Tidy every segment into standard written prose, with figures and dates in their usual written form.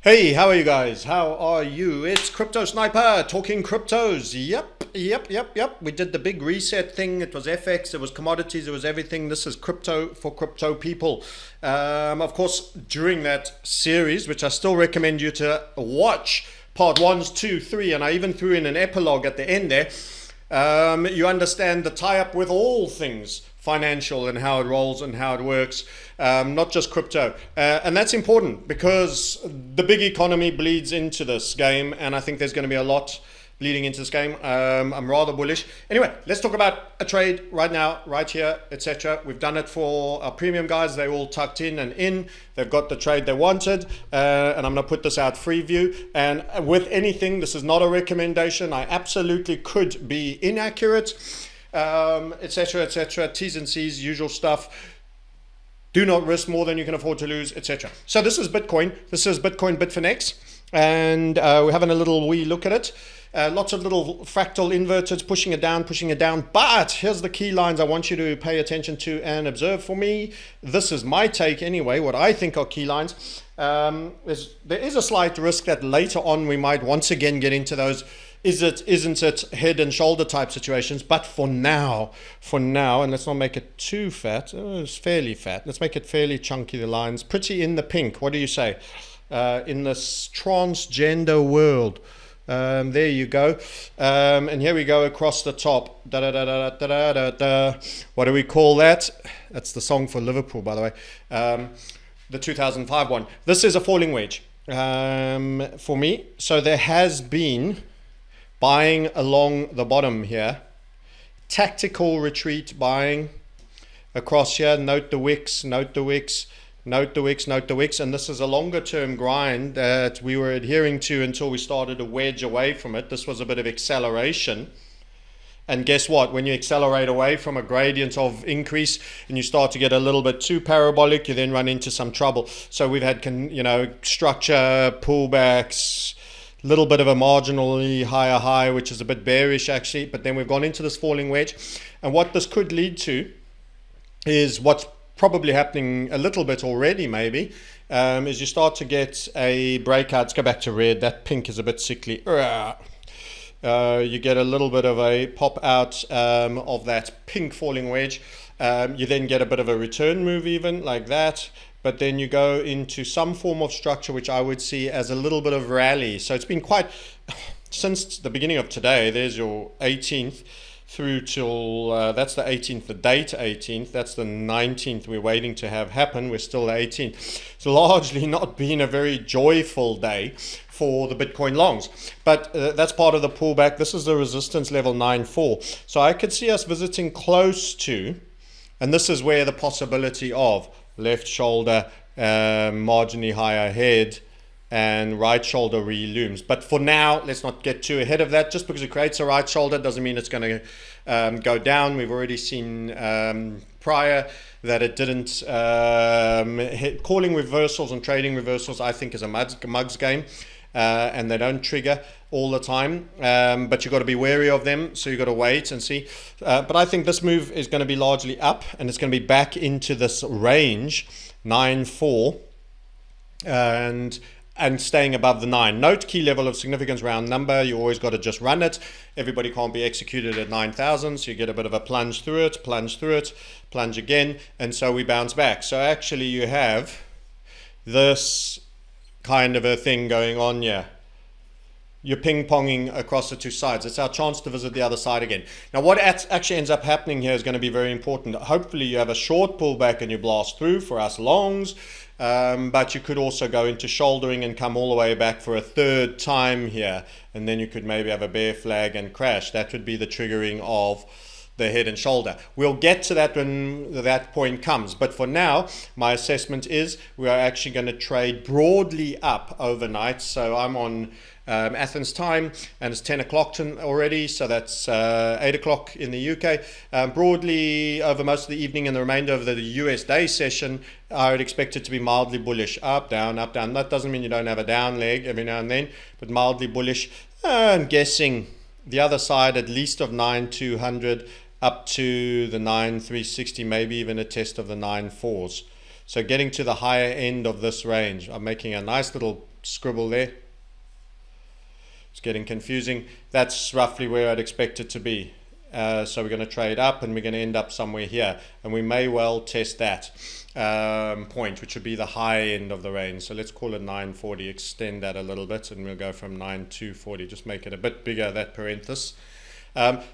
Hey, how are you guys? How are you? It's Crypto Sniper talking cryptos. Yep. We did the big reset thing. It was FX, it was commodities, it was everything. This is crypto for crypto people. Of course, during that series, which I still recommend you to watch, part ones, two, three, and I even threw in an epilogue at the end there. You understand the tie-up with all things financial and how it rolls and how it works, not just crypto. And that's important because the big economy bleeds into this game, and I think there's going to be a lot bleeding into this game. I'm rather bullish. Anyway, let's talk about a trade right now, right here, etc. We've done it for our premium guys. They're all tucked in and in. They've got the trade they wanted, and I'm going to put this out free view. And with anything, this is not a recommendation. I absolutely could be inaccurate, etc. T's and C's, usual stuff. Do not risk more than you can afford to lose, etc. So this is Bitcoin. This is Bitcoin Bitfinex, and we're having a little wee look at it. Lots of little fractal inverteds pushing it down. But here's the key lines I want you to pay attention to and observe for me. This is my take anyway, what I think are key lines. There is a slight risk that later on we might once again get into those is it, isn't it, head and shoulder type situations. But for now, and let's not make it too fat. Oh, it's fairly fat. Let's make it fairly chunky, the lines. Pretty in the pink. What do you say? In this transgender world. There you go. And here we go across the top. What do we call that? That's the song for Liverpool, by the way. The 2005 one. This is a falling wedge for me. So there has been buying along the bottom here. Tactical retreat buying across here. Note the wicks. And this is a longer term grind that we were adhering to until we started to wedge away from it. This was a bit of acceleration. And guess what? When you accelerate away from a gradient of increase and you start to get a little bit too parabolic, you then run into some trouble. So we've had, structure, pullbacks, little bit of a marginally higher high, which is a bit bearish actually. But then we've gone into this falling wedge. And what this could lead to is what's probably happening a little bit already maybe, is you start to get a breakout. Let's go back to red. That pink is a bit sickly. You get a little bit of a pop out of that pink falling wedge. You then get a bit of a return move even like that, but then you go into some form of structure which I would see as a little bit of rally. So it's been quite, since the beginning of today, there's your 18th through till, that's the 18th, the date 18th, that's the 19th we're waiting to have happen, we're still the 18th. It's largely not been a very joyful day for the Bitcoin longs, but that's part of the pullback. This is the resistance level 9.4. So I could see us visiting close to, and this is where the possibility of left shoulder, marginally higher head, and right shoulder re-looms. But for now, let's not get too ahead of that. Just because it creates a right shoulder doesn't mean it's going to go down. We've already seen prior that it didn't. Calling reversals and trading reversals, I think, is a mugs game, and they don't trigger all the time. But you've got to be wary of them, so you've got to wait and see. But I think this move is going to be largely up, and it's going to be back into this range, 9.4, and staying above the 9. Note key level of significance, round number. You always got to just run it. Everybody can't be executed at 9,000, so you get a bit of a plunge through it, plunge again, and so we bounce back. So actually you have this kind of a thing going on here. You're ping-ponging across the two sides. It's our chance to visit the other side again. Now, what actually ends up happening here is going to be very important. Hopefully, you have a short pullback and you blast through for us longs, but you could also go into shouldering and come all the way back for a third time here, and then you could maybe have a bear flag and crash. That would be the triggering of the head and shoulder. We'll get to that when that point comes, but for now my assessment is we are actually going to trade broadly up overnight. So I'm on Athens time and it's 10 o'clock already, so that's 8 o'clock in the UK. Broadly over most of the evening and the remainder of the US day session, I would expect it to be mildly bullish, up down. That doesn't mean you don't have a down leg every now and then, but mildly bullish. I'm guessing the other side at least of 9,200 up to the 9,360, maybe even a test of the 9,4s. So getting to the higher end of this range, I'm making a nice little scribble there. It's getting confusing. That's roughly where I'd expect it to be. So we're going to trade up and we're going to end up somewhere here. And we may well test that point, which would be the high end of the range. So let's call it 940, extend that a little bit, and we'll go from 9240. Just make it a bit bigger, that parenthesis. But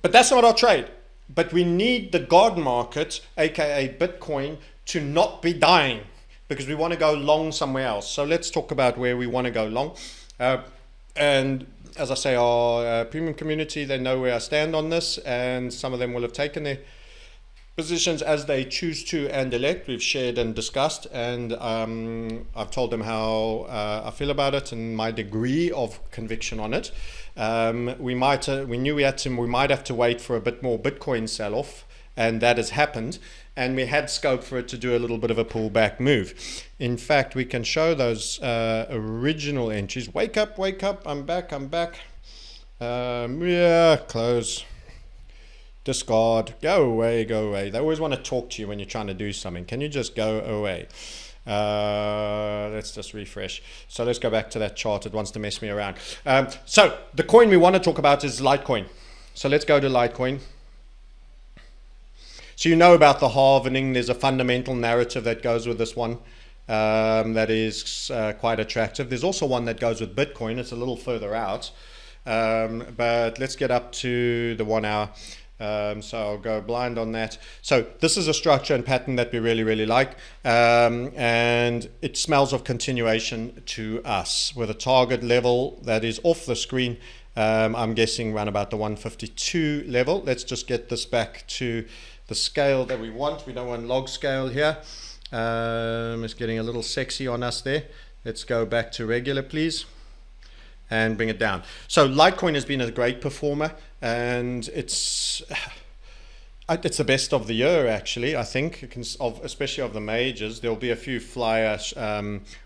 that's not our trade. But we need the God market, aka Bitcoin, to not be dying because we want to go long somewhere else. So let's talk about where we want to go long. And as I say, our premium community, they know where I stand on this, and some of them will have taken their positions as they choose to and elect. We've shared and discussed, and I've told them how I feel about it and my degree of conviction on it. We knew we might have to wait for a bit more Bitcoin sell-off, and that has happened, and we had scope for it to do a little bit of a pullback move. In fact, we can show those original entries. Wake up, I'm back. Yeah, close. Discard, go away. They always want to talk to you when you're trying to do something. Can you just go away? Let's just refresh. So let's go back to that chart. It wants to mess me around. So the coin we want to talk about is Litecoin. So let's go to Litecoin. So you know about the halvening. There's a fundamental narrative that goes with this one that is quite attractive. There's also one that goes with Bitcoin. It's a little further out. But let's get up to the 1 hour. So I'll go blind on that. So this is a structure and pattern that we really like, and it smells of continuation to us with a target level that is off the screen. I'm guessing around about the 152 level. Let's just get this back to the scale that we want. We don't want log scale here. It's getting a little sexy on us there. Let's go back to regular, please, and bring it down. So Litecoin has been a great performer, and it's the best of the year, actually. I think especially of the majors. There'll be a few flyer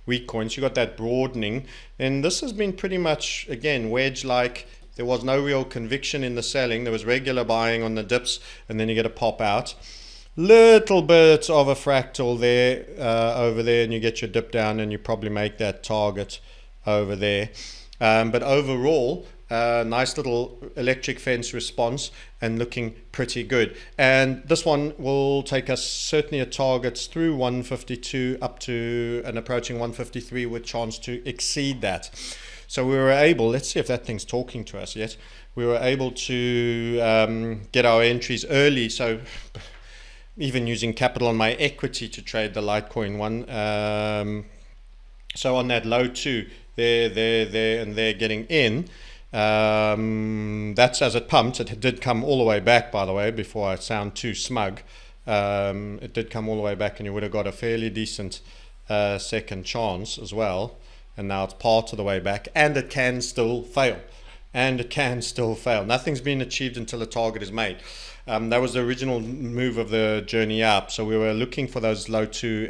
weak coins. You got that broadening, and this has been pretty much, again, wedge-like. There was no real conviction in the selling. There was regular buying on the dips, and then you get a pop out. Little bit of a fractal there, over there, and you get your dip down, and you probably make that target over there. But overall, nice little electric fence response and looking pretty good. And this one will take us certainly at targets through 152 up to and approaching 153 with chance to exceed that. So we were able, let's see if that thing's talking to us yet. We were able to get our entries early. So even using capital on my equity to trade the Litecoin one. So on that low 2, there, and they're getting in. That's as it pumped. It did come all the way back, by the way, before I sound too smug. It did come all the way back, and you would have got a fairly decent second chance as well. And now it's part of the way back, and it can still fail. Nothing's been achieved until a target is made. That was the original move of the journey up. So we were looking for those low 2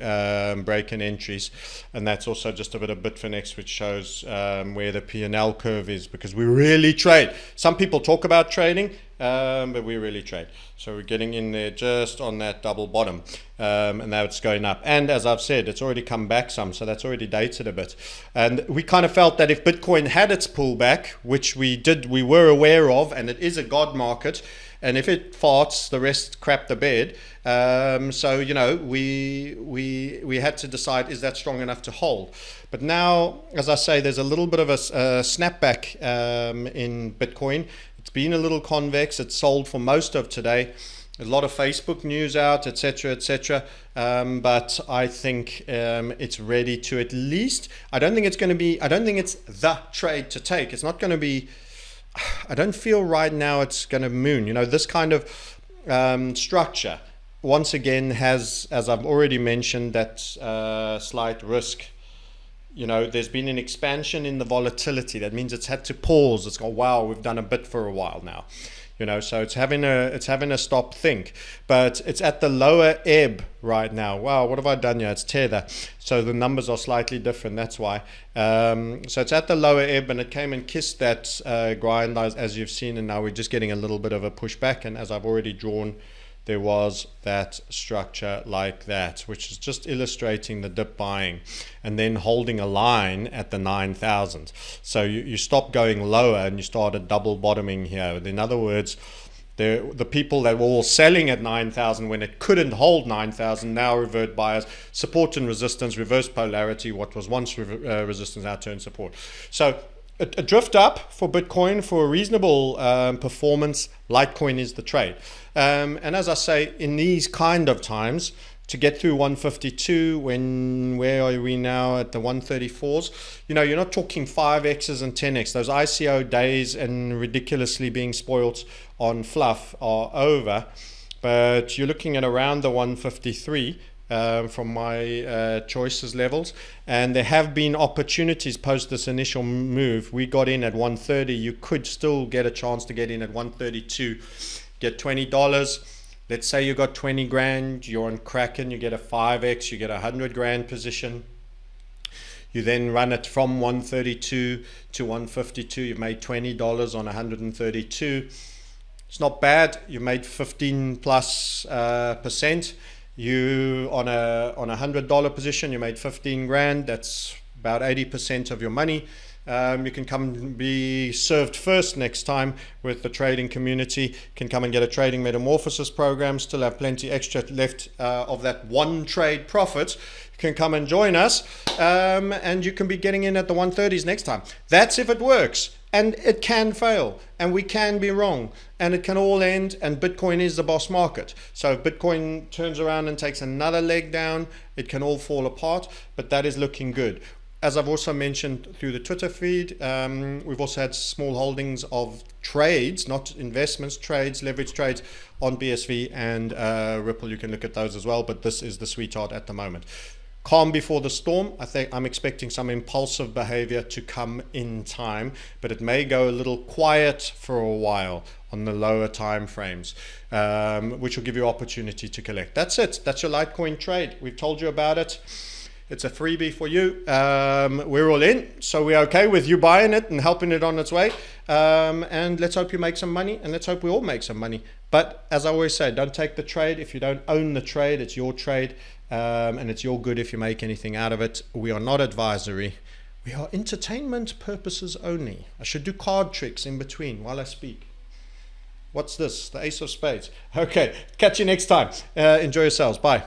break-in entries, and that's also just a bit of Bitfinex, which shows where the P&L curve is, because we really trade. Some people talk about trading, but we really trade. So we're getting in there just on that double bottom, and now it's going up. And as I've said, it's already come back some, so that's already dated a bit. And we kind of felt that if Bitcoin had its pullback, which we were aware of, and it is a God market, and if it farts, the rest crap the bed. So, you know, we had to decide, is that strong enough to hold? But now, as I say, there's a little bit of a snapback in Bitcoin. It's been a little convex. It's sold for most of today. A lot of Facebook news out, etc., etc. But I think it's ready to at least, I don't think it's the trade to take. It's not going to be, I don't feel right now it's going to moon. You know, this kind of structure, once again, has, as I've already mentioned, that slight risk. You know, there's been an expansion in the volatility. That means it's had to pause. It's gone, wow, we've done a bit for a while now. You know, so it's having a stop think, but it's at the lower ebb right now. Wow, what have I done here? It's tether, so the numbers are slightly different. That's why. So it's at the lower ebb, and it came and kissed that grind as you've seen, and now we're just getting a little bit of a pushback. And as I've already drawn there was that structure like that, which is just illustrating the dip buying and then holding a line at the 9,000. So you stop going lower and you started double bottoming here. In other words, the people that were all selling at 9,000 when it couldn't hold 9,000 now revert buyers. Support and resistance, reverse polarity. What was once resistance now turns support. So a drift up for Bitcoin for a reasonable performance. Litecoin is the trade. And as I say, in these kind of times, to get through 152, where are we now at the 134s? You know, you're not talking 5x's and 10x. Those ICO days and ridiculously being spoilt on fluff are over, but you're looking at around the 153 from my choices levels, and there have been opportunities post this initial move. We got in at 130. You could still get a chance to get in at 132, get $20. Let's say you got 20 grand, you're on Kraken, you get a 5x, you get a 100 grand position. You then run it from 132 to 152. You've made $20 on 132. It's not bad. You made 15 plus percent. You on a $100 position, you made 15 grand. That's about 80% of your money. You can come and be served first next time with the trading community. You can come and get a trading metamorphosis program. Still have plenty extra left of that one trade profit. You can come and join us, and you can be getting in at the 130s next time. That's if it works. And it can fail, and we can be wrong, and it can all end, and Bitcoin is the boss market. So if Bitcoin turns around and takes another leg down, it can all fall apart, but that is looking good. As I've also mentioned through the Twitter feed, we've also had small holdings of trades, not investments, trades, leverage trades on BSV and Ripple. You can look at those as well, but this is the sweetheart at the moment. Calm before the storm. I think I'm expecting some impulsive behavior to come in time, but it may go a little quiet for a while on the lower time frames, which will give you opportunity to collect. That's it. That's your Litecoin trade. We've told you about it. It's a freebie for you. We're all in, so we're okay with you buying it and helping it on its way. And let's hope you make some money, and let's hope we all make some money. But as I always say, don't take the trade. If you don't own the trade, it's your trade, and it's your good if you make anything out of it. We are not advisory. We are entertainment purposes only. I should do card tricks in between while I speak. What's this? The Ace of Spades. Okay, catch you next time. Enjoy yourselves. Bye.